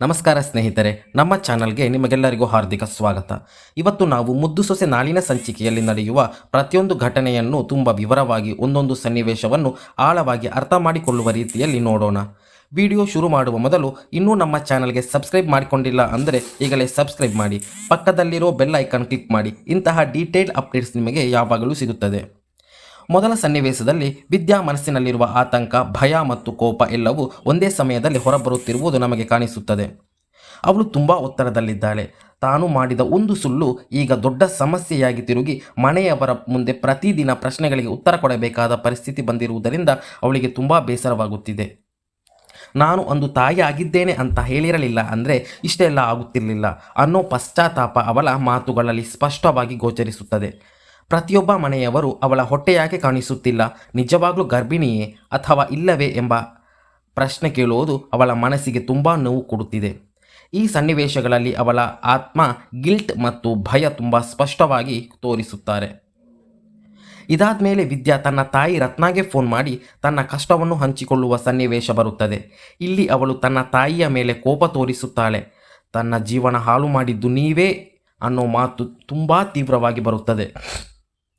ನಮಸ್ಕಾರ ಸ್ನೇಹಿತರೆ, ನಮ್ಮ ಚಾನಲ್ಗೆ ನಿಮಗೆಲ್ಲರಿಗೂ ಹಾರ್ದಿಕ ಸ್ವಾಗತ. ಇವತ್ತು ನಾವು ಮುದ್ದು ಸೊಸೆ ನಾಳಿನ ಸಂಚಿಕೆಯಲ್ಲಿ ನಡೆಯುವ ಪ್ರತಿಯೊಂದು ಘಟನೆಯನ್ನು ತುಂಬ ವಿವರವಾಗಿ ಒಂದೊಂದು ಸನ್ನಿವೇಶವನ್ನು ಆಳವಾಗಿ ಅರ್ಥ ಮಾಡಿಕೊಳ್ಳುವ ರೀತಿಯಲ್ಲಿ ನೋಡೋಣ. ವಿಡಿಯೋ ಶುರು ಮಾಡುವ ಮೊದಲು ಇನ್ನೂ ನಮ್ಮ ಚಾನಲ್ಗೆ ಸಬ್ಸ್ಕ್ರೈಬ್ ಮಾಡಿಕೊಂಡಿಲ್ಲ ಅಂದರೆ ಈಗಲೇ ಸಬ್ಸ್ಕ್ರೈಬ್ ಮಾಡಿ, ಪಕ್ಕದಲ್ಲಿರೋ ಬೆಲ್ ಐಕಾನ್ ಕ್ಲಿಕ್ ಮಾಡಿ. ಇಂತಹ ಡೀಟೇಲ್ಡ್ ಅಪ್ಡೇಟ್ಸ್ ನಿಮಗೆ ಯಾವಾಗಲೂ ಸಿಗುತ್ತದೆ. ಮೊದಲ ಸನ್ನಿವೇಶದಲ್ಲಿ ವಿದ್ಯಾ ಮನಸ್ಸಿನಲ್ಲಿರುವ ಆತಂಕ, ಭಯ ಮತ್ತು ಕೋಪ ಎಲ್ಲವೂ ಒಂದೇ ಸಮಯದಲ್ಲಿ ಹೊರಬರುತ್ತಿರುವುದು ನಮಗೆ ಕಾಣಿಸುತ್ತದೆ. ಅವಳು ತುಂಬ ಒತ್ತಡದಲ್ಲಿದ್ದಾಳೆ. ತಾನು ಮಾಡಿದ ಒಂದು ಸುಳ್ಳು ಈಗ ದೊಡ್ಡ ಸಮಸ್ಯೆಯಾಗಿ ತಿರುಗಿ ಮನೆಯವರ ಮುಂದೆ ಪ್ರತಿದಿನ ಪ್ರಶ್ನೆಗಳಿಗೆ ಉತ್ತರ ಕೊಡಬೇಕಾದ ಪರಿಸ್ಥಿತಿ ಬಂದಿರುವುದರಿಂದ ಅವಳಿಗೆ ತುಂಬ ಬೇಸರವಾಗುತ್ತಿದೆ. ನಾನು ಒಂದು ತಾಯಿ ಆಗಿದ್ದೇನೆ ಅಂತ ಹೇಳಿರಲಿಲ್ಲ ಅಂದರೆ ಇಷ್ಟೆಲ್ಲ ಆಗುತ್ತಿರಲಿಲ್ಲ ಅನ್ನೋ ಪಶ್ಚಾತ್ತಾಪ ಅವಳ ಮಾತುಗಳಲ್ಲಿ ಸ್ಪಷ್ಟವಾಗಿ ಗೋಚರಿಸುತ್ತದೆ. ಪ್ರತಿಯೊಬ್ಬ ಮನೆಯವರು ಅವಳ ಹೊಟ್ಟೆಯಾಗೆ ಕಾಣಿಸುತ್ತಿಲ್ಲ, ನಿಜವಾಗ್ಲೂ ಗರ್ಭಿಣಿಯೇ ಅಥವಾ ಇಲ್ಲವೇ ಎಂಬ ಪ್ರಶ್ನೆ ಕೇಳುವುದು ಅವಳ ಮನಸ್ಸಿಗೆ ತುಂಬ ನೋವು ಕೊಡುತ್ತಿದೆ. ಈ ಸನ್ನಿವೇಶಗಳಲ್ಲಿ ಅವಳ ಆತ್ಮ ಗಿಲ್ಟ್ ಮತ್ತು ಭಯ ತುಂಬ ಸ್ಪಷ್ಟವಾಗಿ ತೋರಿಸುತ್ತಾರೆ. ಇದಾದ ಮೇಲೆ ವಿದ್ಯಾ ತನ್ನ ತಾಯಿ ರತ್ನಾಗೆ ಫೋನ್ ಮಾಡಿ ತನ್ನ ಕಷ್ಟವನ್ನು ಹಂಚಿಕೊಳ್ಳುವ ಸನ್ನಿವೇಶ ಬರುತ್ತದೆ. ಇಲ್ಲಿ ಅವಳು ತನ್ನ ತಾಯಿಯ ಮೇಲೆ ಕೋಪ ತೋರಿಸುತ್ತಾಳೆ. ತನ್ನ ಜೀವನ ಹಾಳು ಮಾಡಿದ್ದು ನೀವೇ ಅನ್ನೋ ಮಾತು ತುಂಬ ತೀವ್ರವಾಗಿ ಬರುತ್ತದೆ.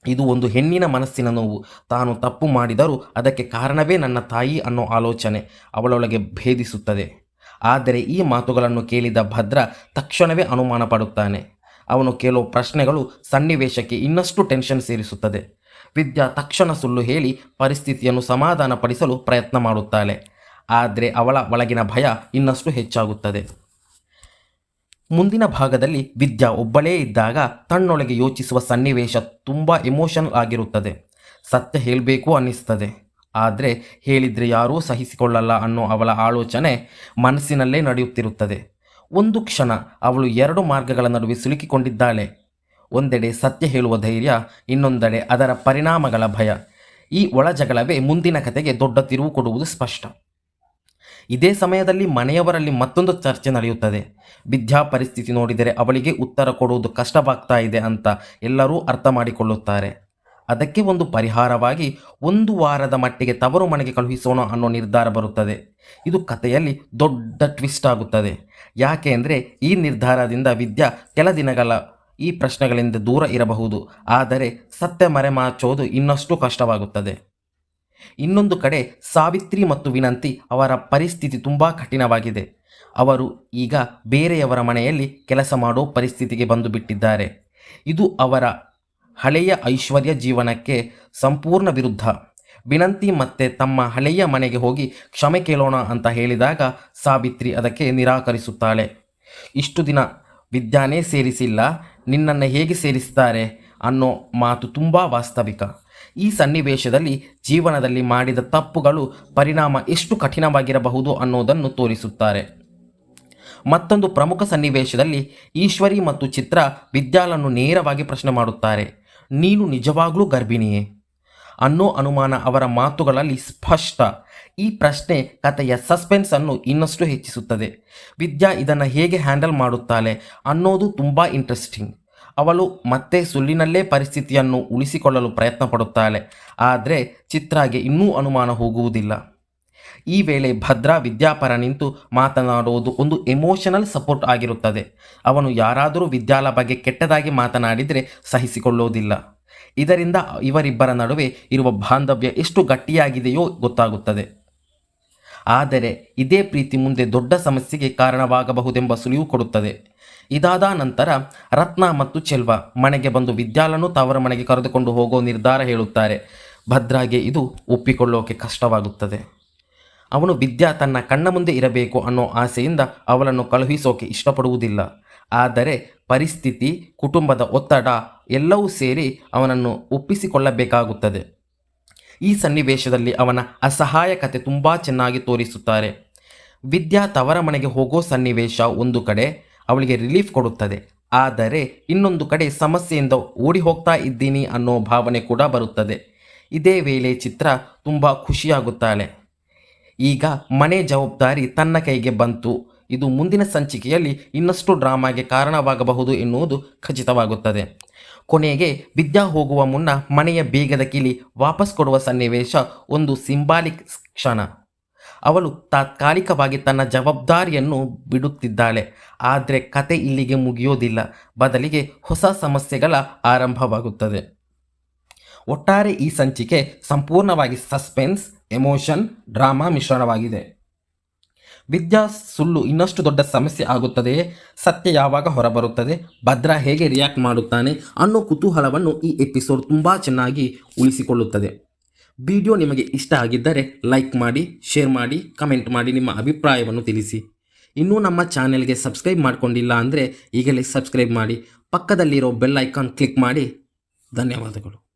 ಇದು ಒಂದು ಹೆಣ್ಣಿನ ಮನಸ್ಸಿನ ನೋವು. ತಾನು ತಪ್ಪು ಮಾಡಿದರೂ ಅದಕ್ಕೆ ಕಾರಣವೇ ನನ್ನ ತಾಯಿ ಅನ್ನೋ ಆಲೋಚನೆ ಅವಳೊಳಗೆ ಭೇದಿಸುತ್ತದೆ. ಆದರೆ ಈ ಮಾತುಗಳನ್ನು ಕೇಳಿದ ಭದ್ರ ತಕ್ಷಣವೇ ಅನುಮಾನ ಪಡುತ್ತಾನೆ. ಅವನು ಕೇಳೋ ಪ್ರಶ್ನೆಗಳು ಸನ್ನಿವೇಶಕ್ಕೆ ಇನ್ನಷ್ಟು ಟೆನ್ಷನ್ ಸೇರಿಸುತ್ತದೆ. ವಿದ್ಯಾ ತಕ್ಷಣ ಸುಳ್ಳು ಹೇಳಿ ಪರಿಸ್ಥಿತಿಯನ್ನು ಸಮಾಧಾನಪಡಿಸಲು ಪ್ರಯತ್ನ ಮಾಡುತ್ತಾಳೆ. ಆದರೆ ಅವಳ ಒಳಗಿನ ಭಯ ಇನ್ನಷ್ಟು ಹೆಚ್ಚಾಗುತ್ತದೆ. ಮುಂದಿನ ಭಾಗದಲ್ಲಿ ವಿದ್ಯಾ ಒಬ್ಬಳೇ ಇದ್ದಾಗ ತನ್ನೊಳಗೆ ಯೋಚಿಸುವ ಸನ್ನಿವೇಶ ತುಂಬ ಎಮೋಷನಲ್ ಆಗಿರುತ್ತದೆ. ಸತ್ಯ ಹೇಳಬೇಕು ಅನ್ನಿಸ್ತದೆ, ಆದರೆ ಹೇಳಿದರೆ ಯಾರೂ ಸಹಿಸಿಕೊಳ್ಳಲ್ಲ ಅನ್ನೋ ಅವಳ ಆಲೋಚನೆ ಮನಸ್ಸಿನಲ್ಲೇ ನಡೆಯುತ್ತಿರುತ್ತದೆ. ಒಂದು ಕ್ಷಣ ಅವಳು ಎರಡು ಮಾರ್ಗಗಳ ನಡುವೆ ಸಿಲುಕಿಕೊಂಡಿದ್ದಾಳೆ. ಒಂದೆಡೆ ಸತ್ಯ ಹೇಳುವ ಧೈರ್ಯ, ಇನ್ನೊಂದೆಡೆ ಅದರ ಪರಿಣಾಮಗಳ ಭಯ. ಈ ಒಳಜಗಳವೇ ಮುಂದಿನ ಕತೆಗೆ ದೊಡ್ಡ ತಿರುವು ಕೊಡುವುದು ಸ್ಪಷ್ಟ. ಇದೇ ಸಮಯದಲ್ಲಿ ಮನೆಯವರಲ್ಲಿ ಮತ್ತೊಂದು ಚರ್ಚೆ ನಡೆಯುತ್ತದೆ. ವಿದ್ಯಾ ಪರಿಸ್ಥಿತಿ ನೋಡಿದರೆ ಅವಳಿಗೆ ಉತ್ತರ ಕೊಡುವುದು ಕಷ್ಟವಾಗ್ತಾ ಇದೆ ಅಂತ ಎಲ್ಲರೂ ಅರ್ಥ ಮಾಡಿಕೊಳ್ಳುತ್ತಾರೆ. ಅದಕ್ಕೆ ಒಂದು ಪರಿಹಾರವಾಗಿ 1 ವಾರದ ಮಟ್ಟಿಗೆ ತವರು ಮನೆಗೆ ಕಳುಹಿಸೋಣ ಅನ್ನೋ ನಿರ್ಧಾರ ಬರುತ್ತದೆ. ಇದು ಕಥೆಯಲ್ಲಿ ದೊಡ್ಡ ಟ್ವಿಸ್ಟ್ ಆಗುತ್ತದೆ. ಯಾಕೆ ಅಂದರೆ ಈ ನಿರ್ಧಾರದಿಂದ ವಿದ್ಯಾ ಕೆಲ ದಿನಗಳ ಈ ಪ್ರಶ್ನೆಗಳಿಂದ ದೂರ ಇರಬಹುದು, ಆದರೆ ಸತ್ಯ ಮರೆಮಾಚೋದು ಇನ್ನಷ್ಟು ಕಷ್ಟವಾಗುತ್ತದೆ. ಇನ್ನೊಂದು ಕಡೆ ಸಾವಿತ್ರಿ ಮತ್ತು ವಿನಂತಿ ಅವರ ಪರಿಸ್ಥಿತಿ ತುಂಬ ಕಠಿಣವಾಗಿದೆ. ಅವರು ಈಗ ಬೇರೆಯವರ ಮನೆಯಲ್ಲಿ ಕೆಲಸ ಮಾಡೋ ಪರಿಸ್ಥಿತಿಗೆ ಬಂದು ಬಿಟ್ಟಿದ್ದಾರೆ. ಇದು ಅವರ ಹಳೆಯ ಐಶ್ವರ್ಯ ಜೀವನಕ್ಕೆ ಸಂಪೂರ್ಣ ವಿರುದ್ಧ. ವಿನಂತಿ ಮತ್ತೆ ತಮ್ಮ ಹಳೆಯ ಮನೆಗೆ ಹೋಗಿ ಕ್ಷಮೆ ಕೇಳೋಣ ಅಂತ ಹೇಳಿದಾಗ ಸಾವಿತ್ರಿ ಅದಕ್ಕೆ ನಿರಾಕರಿಸುತ್ತಾಳೆ. ಇಷ್ಟು ದಿನ ವಿದ್ಯಾನೇ ಸೇರಿಸಿಲ್ಲ, ನಿನ್ನನ್ನು ಹೇಗೆ ಸೇರಿಸ್ತಾರೆ ಅನ್ನೋ ಮಾತು ತುಂಬ ವಾಸ್ತವಿಕ. ಈ ಸನ್ನಿವೇಶದಲ್ಲಿ ಜೀವನದಲ್ಲಿ ಮಾಡಿದ ತಪ್ಪುಗಳು ಪರಿಣಾಮ ಎಷ್ಟು ಕಠಿಣವಾಗಿರಬಹುದು ಅನ್ನೋದನ್ನು ತೋರಿಸುತ್ತಾರೆ. ಮತ್ತೊಂದು ಪ್ರಮುಖ ಸನ್ನಿವೇಶದಲ್ಲಿ ಈಶ್ವರಿ ಮತ್ತು ಚಿತ್ರ ವಿದ್ಯಾಳನ್ನು ನೇರವಾಗಿ ಪ್ರಶ್ನೆ ಮಾಡುತ್ತಾರೆ. ನೀನು ನಿಜವಾಗ್ಲೂ ಗರ್ಭಿಣಿಯೇ ಅನ್ನೋ ಅನುಮಾನ ಅವರ ಮಾತುಗಳಲ್ಲಿ ಸ್ಪಷ್ಟ. ಈ ಪ್ರಶ್ನೆ ಕಥೆಯ ಸಸ್ಪೆನ್ಸ್ ಅನ್ನು ಇನ್ನಷ್ಟು ಹೆಚ್ಚಿಸುತ್ತದೆ. ವಿದ್ಯಾ ಇದನ್ನು ಹೇಗೆ ಹ್ಯಾಂಡಲ್ ಮಾಡುತ್ತಾಳೆ ಅನ್ನೋದು ತುಂಬ ಇಂಟ್ರೆಸ್ಟಿಂಗ್. ಅವಳು ಮತ್ತೆ ಸುಳ್ಳಿನಲ್ಲೇ ಪರಿಸ್ಥಿತಿಯನ್ನು ಉಳಿಸಿಕೊಳ್ಳಲು ಪ್ರಯತ್ನ ಪಡುತ್ತಾಳೆ, ಆದರೆ ಚಿತ್ರಾಗೆ ಇನ್ನೂ ಅನುಮಾನ ಹೋಗುವುದಿಲ್ಲ. ಈ ವೇಳೆ ಭದ್ರಾ ವಿದ್ಯಾಪರ ನಿಂತು ಮಾತನಾಡುವುದು ಒಂದು ಎಮೋಷನಲ್ ಸಪೋರ್ಟ್ ಆಗಿರುತ್ತದೆ. ಅವನು ಯಾರಾದರೂ ವಿದ್ಯಾಳ ಬಗ್ಗೆ ಕೆಟ್ಟದಾಗಿ ಮಾತನಾಡಿದರೆ ಸಹಿಸಿಕೊಳ್ಳುವುದಿಲ್ಲ. ಇದರಿಂದ ಇವರಿಬ್ಬರ ನಡುವೆ ಇರುವ ಬಾಂಧವ್ಯ ಎಷ್ಟು ಗಟ್ಟಿಯಾಗಿದೆಯೋ ಗೊತ್ತಾಗುತ್ತದೆ. ಆದರೆ ಇದೇ ಪ್ರೀತಿ ಮುಂದೆ ದೊಡ್ಡ ಸಮಸ್ಯೆಗೆ ಕಾರಣವಾಗಬಹುದೆಂಬ ಸುಳಿವು ಕೊಡುತ್ತದೆ. ಇದಾದ ನಂತರ ರತ್ನ ಮತ್ತು ಚೆಲ್ವ ಮನೆಗೆ ಬಂದು ವಿದ್ಯಾಳನ್ನು ತವರ ಮನೆಗೆ ಕರೆದುಕೊಂಡು ಹೋಗೋ ನಿರ್ಧಾರ ಹೇಳುತ್ತಾರೆ. ಭದ್ರಾಗೆ ಇದು ಒಪ್ಪಿಕೊಳ್ಳೋಕೆ ಕಷ್ಟವಾಗುತ್ತದೆ. ಅವನು ವಿದ್ಯಾ ತನ್ನ ಕಣ್ಣ ಮುಂದೆ ಇರಬೇಕು ಅನ್ನೋ ಆಸೆಯಿಂದ ಅವಳನ್ನು ಕಳುಹಿಸೋಕೆ ಇಷ್ಟಪಡುವುದಿಲ್ಲ. ಆದರೆ ಪರಿಸ್ಥಿತಿ, ಕುಟುಂಬದ ಒತ್ತಡ ಎಲ್ಲವೂ ಸೇರಿ ಅವನನ್ನು ಒಪ್ಪಿಸಿಕೊಳ್ಳಬೇಕಾಗುತ್ತದೆ. ಈ ಸನ್ನಿವೇಶದಲ್ಲಿ ಅವನ ಅಸಹಾಯಕತೆ ತುಂಬ ಚೆನ್ನಾಗಿ ತೋರಿಸುತ್ತಾರೆ. ವಿದ್ಯಾ ತವರ ಮನೆಗೆ ಹೋಗೋ ಸನ್ನಿವೇಶ ಒಂದು ಕಡೆ ಅವಳಿಗೆ ರಿಲೀಫ್ ಕೊಡುತ್ತದೆ, ಆದರೆ ಇನ್ನೊಂದು ಕಡೆ ಸಮಸ್ಯೆಯಿಂದ ಓಡಿ ಹೋಗ್ತಾ ಇದ್ದೀನಿ ಅನ್ನೋ ಭಾವನೆ ಕೂಡ ಬರುತ್ತದೆ. ಇದೇ ವೇಳೆ ಚಿತ್ರ ತುಂಬ ಖುಷಿಯಾಗುತ್ತಾಳೆ. ಈಗ ಮನೆ ಜವಾಬ್ದಾರಿ ತನ್ನ ಕೈಗೆ ಬಂತು. ಇದು ಮುಂದಿನ ಸಂಚಿಕೆಯಲ್ಲಿ ಇನ್ನಷ್ಟು ಡ್ರಾಮಾಗೆ ಕಾರಣವಾಗಬಹುದು ಎನ್ನುವುದು ಖಚಿತವಾಗುತ್ತದೆ. ಕೊನೆಗೆ ವಿದ್ಯಾ ಹೋಗುವ ಮುನ್ನ ಮನೆಯ ಬೇಗದ ಕಿಲಿ ವಾಪಸ್ ಕೊಡುವ ಸನ್ನಿವೇಶ ಒಂದು ಸಿಂಬಾಲಿಕ್ ಕ್ಷಣ. ಅವಳು ತಾತ್ಕಾಲಿಕವಾಗಿ ತನ್ನ ಜವಾಬ್ದಾರಿಯನ್ನು ಬಿಡುತ್ತಿದ್ದಾಳೆ. ಆದರೆ ಕತೆ ಇಲ್ಲಿಗೆ ಮುಗಿಯೋದಿಲ್ಲ, ಬದಲಿಗೆ ಹೊಸ ಸಮಸ್ಯೆಗಳ ಆರಂಭವಾಗುತ್ತದೆ. ಒಟ್ಟಾರೆ ಈ ಸಂಚಿಕೆ ಸಂಪೂರ್ಣವಾಗಿ ಸಸ್ಪೆನ್ಸ್, ಎಮೋಷನ್, ಡ್ರಾಮಾ ಮಿಶ್ರಣವಾಗಿದೆ. ವಿದ್ಯಾ ಸುಳ್ಳು ಇನ್ನಷ್ಟು ದೊಡ್ಡ ಸಮಸ್ಯೆ ಆಗುತ್ತದೆಯೇ? ಸತ್ಯ ಯಾವಾಗ ಹೊರಬರುತ್ತದೆ? ಭದ್ರಾ ಹೇಗೆ ರಿಯಾಕ್ಟ್ ಮಾಡುತ್ತಾನೆ ಅನ್ನೋ ಕುತೂಹಲವನ್ನು ಈ ಎಪಿಸೋಡ್ ತುಂಬ ಚೆನ್ನಾಗಿ ಉಳಿಸಿಕೊಳ್ಳುತ್ತದೆ. ವಿಡಿಯೋ ನಿಮಗೆ ಇಷ್ಟ ಆಗಿದ್ದರೆ ಲೈಕ್ ಮಾಡಿ, ಶೇರ್ ಮಾಡಿ, ಕಮೆಂಟ್ ಮಾಡಿ, ನಿಮ್ಮ ಅಭಿಪ್ರಾಯವನ್ನು ತಿಳಿಸಿ. ಇನ್ನೂ ನಮ್ಮ ಚಾನೆಲ್ಗೆ ಸಬ್ಸ್ಕ್ರೈಬ್ ಮಾಡಿಕೊಂಡಿಲ್ಲ ಅಂದರೆ ಈಗಲೇ ಸಬ್ಸ್ಕ್ರೈಬ್ ಮಾಡಿ, ಪಕ್ಕದಲ್ಲಿರೋ ಬೆಲ್ ಐಕಾನ್ ಕ್ಲಿಕ್ ಮಾಡಿ. ಧನ್ಯವಾದಗಳು.